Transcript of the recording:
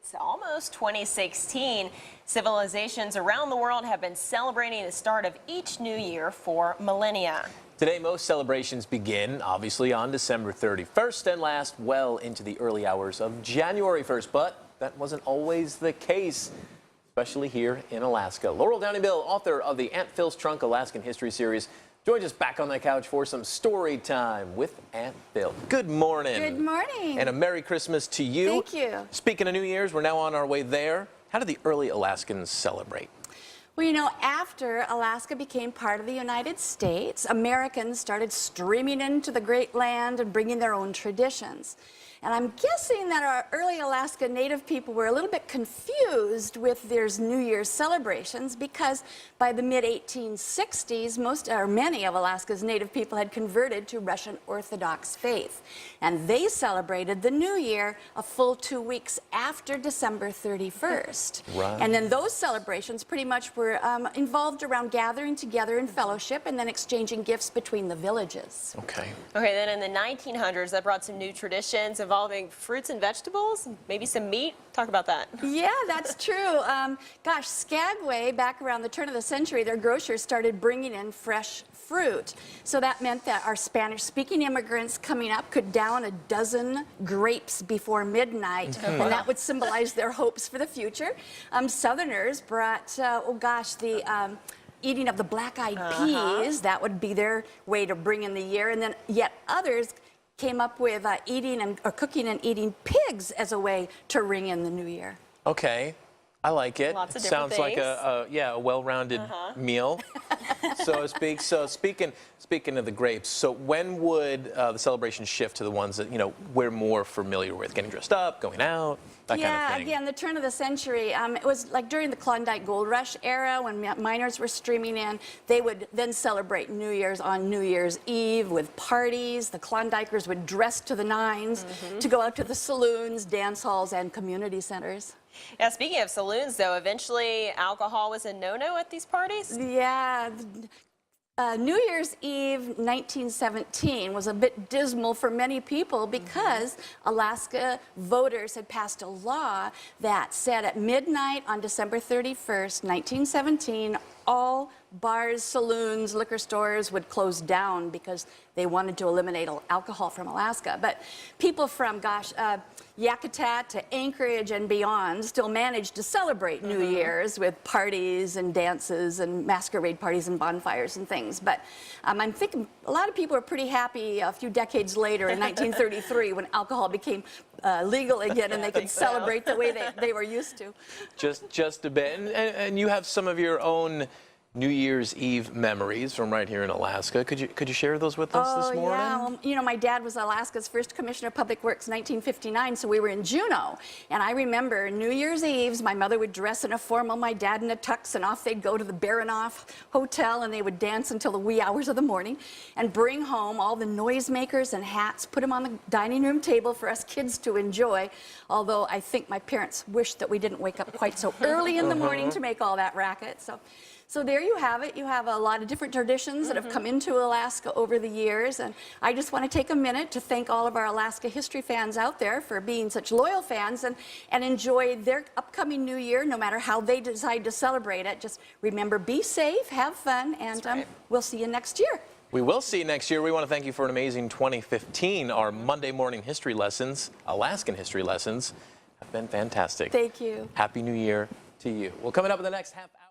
It's almost 2016. Civilizations around the world have been celebrating the start of each new year for millennia. Today, most celebrations begin, obviously, on December 31st and last well into the early hours of January 1st. But that wasn't always the case, especially here in Alaska. Laurel Downing Bill, author of the Aunt Phil's Trunk Alaskan History Series, joins us back on the couch for some story time with Aunt Phil. Good morning. Good morning. And a Merry Christmas to you. Thank you. Speaking of New Year's, we're now on our way there. How did the early Alaskans celebrate? Well, you know, after Alaska became part of the United States, Americans started streaming into the great land and bringing their own traditions. And I'm guessing that our early Alaska Native people were a little bit confused with their New Year's celebrations because by the mid-1860s, many of Alaska's Native people had converted to Russian Orthodox faith. And they celebrated the New Year a full 2 weeks after December 31st. Right. And then those celebrations pretty much were involved around gathering together in fellowship and then exchanging gifts between the villages. Okay. Okay, then in the 1900s, that brought some new traditions involving fruits and vegetables, maybe some meat. Talk about that. Yeah, that's true. Gosh, Skagway, back around the turn of the century, their grocers started bringing in fresh fruit. So that meant that our Spanish-speaking immigrants coming up could down a dozen grapes before midnight, and that would symbolize their hopes for the future. Southerners brought, the eating of the black-eyed peas. That would be their way to bring in the year. And then yet others came up with cooking and eating pigs as a way to ring in the new year. Okay, I like it. Lots of different Sounds like things. a well-rounded meal, so to speak. So speaking of the grapes, so when would the celebration shift to the ones that we're more familiar with, getting dressed up, going out, that kind of thing? Again, the turn of the century, it was like during the Klondike Gold Rush era when miners were streaming in. They would then celebrate New Year's on New Year's Eve with parties. The Klondikers would dress to the nines to go out to the saloons, dance halls, and community centers. Yeah, speaking of saloons, though, eventually alcohol was a no-no at these parties? Yeah. New Year's Eve 1917 was a bit dismal for many people because Alaska voters had passed a law that said at midnight on December 31st, 1917, all bars, saloons, liquor stores would close down because they wanted to eliminate alcohol from Alaska. But people from, Yakutat to Anchorage and beyond still managed to celebrate New Year's with parties and dances and masquerade parties and bonfires and things. But I'm thinking a lot of people are pretty happy a few decades later in 1933 when alcohol became legal again and they could celebrate the way they were used to. Just a bit. And you have some of your own New Year's Eve memories from right here in Alaska. Could you share those with us this morning? Yeah. Well, my dad was Alaska's first Commissioner of Public Works in 1959, so we were in Juneau. And I remember New Year's Eves, my mother would dress in a formal, my dad in a tux, and off they'd go to the Baranoff Hotel, and they would dance until the wee hours of the morning and bring home all the noisemakers and hats, put them on the dining room table for us kids to enjoy, although I think my parents wished that we didn't wake up quite so early in the morning to make all that racket. So there you have it. You have a lot of different traditions that have come into Alaska over the years. And I just want to take a minute to thank all of our Alaska history fans out there for being such loyal fans and enjoy their upcoming new year, no matter how they decide to celebrate it. Just remember, be safe, have fun, and we'll see you next year. We will see you next year. We want to thank you for an amazing 2015. Our Monday morning history lessons, Alaskan history lessons, have been fantastic. Thank you. Happy New Year to you. Well, coming up in the next half hour.